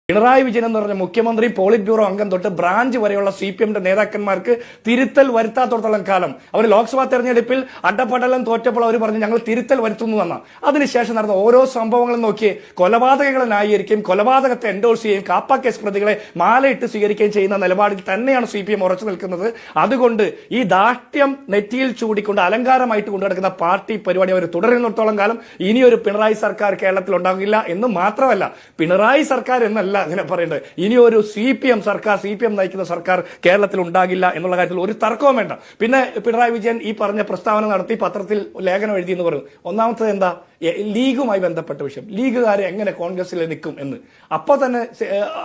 പിണറായി വിജയൻ എന്ന് പറഞ്ഞ മുഖ്യമന്ത്രി പോളിറ്റ് ബ്യൂറോ അംഗം തൊട്ട് ബ്രാഞ്ച് വരെയുള്ള CPM നേതാക്കന്മാർക്ക് തിരുത്തൽ വരുത്താത്തോടത്തോളം കാലം അവർ ലോക്സഭാ തെരഞ്ഞെടുപ്പിൽ അഡപ്പടലം തോറ്റപ്പോൾ അവർ പറഞ്ഞു ഞങ്ങൾ തിരുത്തൽ വരുത്തുന്നു എന്നാണ്. അതിനുശേഷം നടന്ന ഓരോ സംഭവങ്ങളും നോക്കി കൊലപാതകങ്ങളെ ന്യായീകരിക്കുകയും കൊലപാതകത്തെ എൻഡോഴ്സ് ചെയ്യുകയും കാപ്പ കേസ് പ്രതികളെ മാലയിട്ട് സ്വീകരിക്കുകയും ചെയ്യുന്ന നിലപാടിൽ തന്നെയാണ് CPM ഉറച്ചു നിൽക്കുന്നത്. അതുകൊണ്ട് ഈ ദാഷ്ട്യം നെറ്റിയിൽ ചൂടിക്കൊണ്ട് അലങ്കാരമായിട്ട് കൊണ്ടുനടക്കുന്ന പാർട്ടി പരിപാടി അവർ തുടരുന്നിടത്തോളം കാലം ഇനിയൊരു പിണറായി സർക്കാർ കേരളത്തിൽ ഉണ്ടാകില്ല എന്ന് മാത്രമല്ല, പിണറായി സർക്കാർ എന്നല്ല അങ്ങനെ പറയേണ്ടത്, ഇനി ഒരു CPM സർക്കാർ, CPM നയിക്കുന്ന സർക്കാർ കേരളത്തിൽ ഉണ്ടാകില്ല എന്നുള്ള കാര്യത്തിൽ ഒരു തർക്കവും വേണ്ട. പിന്നെ പിണറായി വിജയൻ ഈ പറഞ്ഞ പ്രസ്താവന നടത്തി പത്രത്തിൽ ലേഖനം എഴുതി എന്ന് പറഞ്ഞു. ഒന്നാമത്തത് എന്താ, ലീഗുമായി ബന്ധപ്പെട്ട വിഷയം, ലീഗുകാരെ എങ്ങനെ കോൺഗ്രസിൽ നിൽക്കും എന്ന്. അപ്പൊ തന്നെ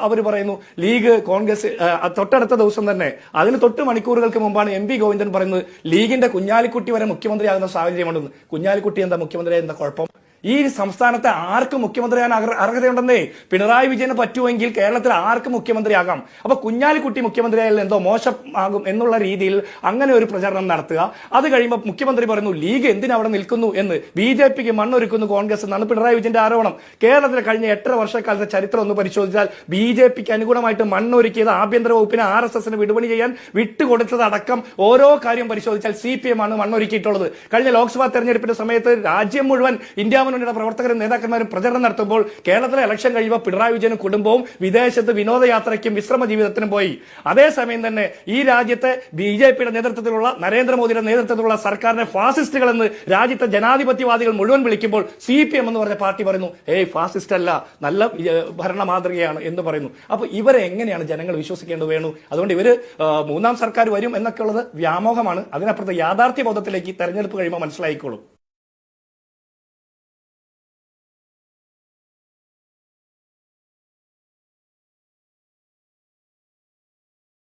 അവർ പറയുന്നു ലീഗ് കോൺഗ്രസ്. തൊട്ടടുത്ത ദിവസം തന്നെ അതിന് തൊട്ട് മണിക്കൂറുകൾക്ക് മുമ്പാണ് MP ഗോവിന്ദൻ പറയുന്നത് ലീഗിന്റെ കുഞ്ഞാലിക്കുട്ടി വരെ മുഖ്യമന്ത്രിയാകുന്ന സാഹചര്യമുണ്ടെന്ന്. കുഞ്ഞാലിക്കുട്ടി എന്താ മുഖ്യമന്ത്രിയായ എന്താ കുഴപ്പം? ഈ സംസ്ഥാനത്തെ ആർക്കും മുഖ്യമന്ത്രിയാകാൻ അർഹതയുണ്ടെന്നേ. പിണറായി വിജയന് പറ്റുമെങ്കിൽ കേരളത്തിൽ ആർക്കും മുഖ്യമന്ത്രിയാകാം. അപ്പൊ കുഞ്ഞാലിക്കുട്ടി മുഖ്യമന്ത്രിയായാലും എന്തോ മോശമാകും എന്നുള്ള രീതിയിൽ അങ്ങനെ ഒരു പ്രചരണം നടത്തുക. അത് കഴിയുമ്പോൾ മുഖ്യമന്ത്രി പറയുന്നു ലീഗ് എന്തിനു അവിടെ നിൽക്കുന്നു എന്ന്, BJPക്ക് മണ്ണൊരുക്കുന്നു കോൺഗ്രസ് എന്നാണ് പിണറായി വിജയന്റെ ആരോപണം. കേരളത്തിലെ കഴിഞ്ഞ 8 വർഷക്കാലത്തെ ചരിത്രം ഒന്ന് പരിശോധിച്ചാൽ BJPക്ക് അനുകൂലമായിട്ട് മണ്ണൊരുക്കിയത് ആഭ്യന്തര വകുപ്പിനെ RSSന് വിടുപണി ചെയ്യാൻ വിട്ടുകൊടുത്തതടക്കം ഓരോ കാര്യം പരിശോധിച്ചാൽ CPM ആണ് മണ്ണൊരുക്കിയിട്ടുള്ളത്. കഴിഞ്ഞ ലോക്സഭാ തെരഞ്ഞെടുപ്പിന്റെ സമയത്ത് രാജ്യം മുഴുവൻ ഇന്ത്യ പ്രവർത്തകരും നേതാക്കന്മാരും പ്രചരണം നടത്തുമ്പോൾ കേരളത്തിലെ ഇലക്ഷൻ കഴിയുമ്പോൾ പിണറായി വിജയനും കുടുംബവും വിദേശത്ത് വിനോദയാത്രയ്ക്കും വിശ്രമ ജീവിതത്തിനും പോയി. അതേസമയം തന്നെ ഈ രാജ്യത്തെ BJPയുടെ നേതൃത്വത്തിലുള്ള നരേന്ദ്രമോദിയുടെ നേതൃത്വത്തിലുള്ള സർക്കാരിനെ ഫാസിസ്റ്റുകൾ എന്ന് രാജ്യത്തെ ജനാധിപത്യവാദികൾ മുഴുവൻ വിളിക്കുമ്പോൾ CPM എന്ന് പറഞ്ഞ പാർട്ടി പറയുന്നു ഫാസിസ്റ്റ് അല്ല, നല്ല ഭരണ മാതൃകയാണ് എന്ന് പറയുന്നു. അപ്പൊ ഇവരെ എങ്ങനെയാണ് ജനങ്ങൾ വിശ്വസിക്കേണ്ടത് വേണു? അതുകൊണ്ട് ഇവര് മൂന്നാം സർക്കാർ വരും എന്നൊക്കെ ഉള്ളത് വ്യാമോഹമാണ്. അതിനപ്പുറത്ത് യാഥാർത്ഥ്യ ബോധത്തിലേക്ക് തെരഞ്ഞെടുപ്പ് കഴിയുമ്പോൾ മനസ്സിലായിക്കോളും.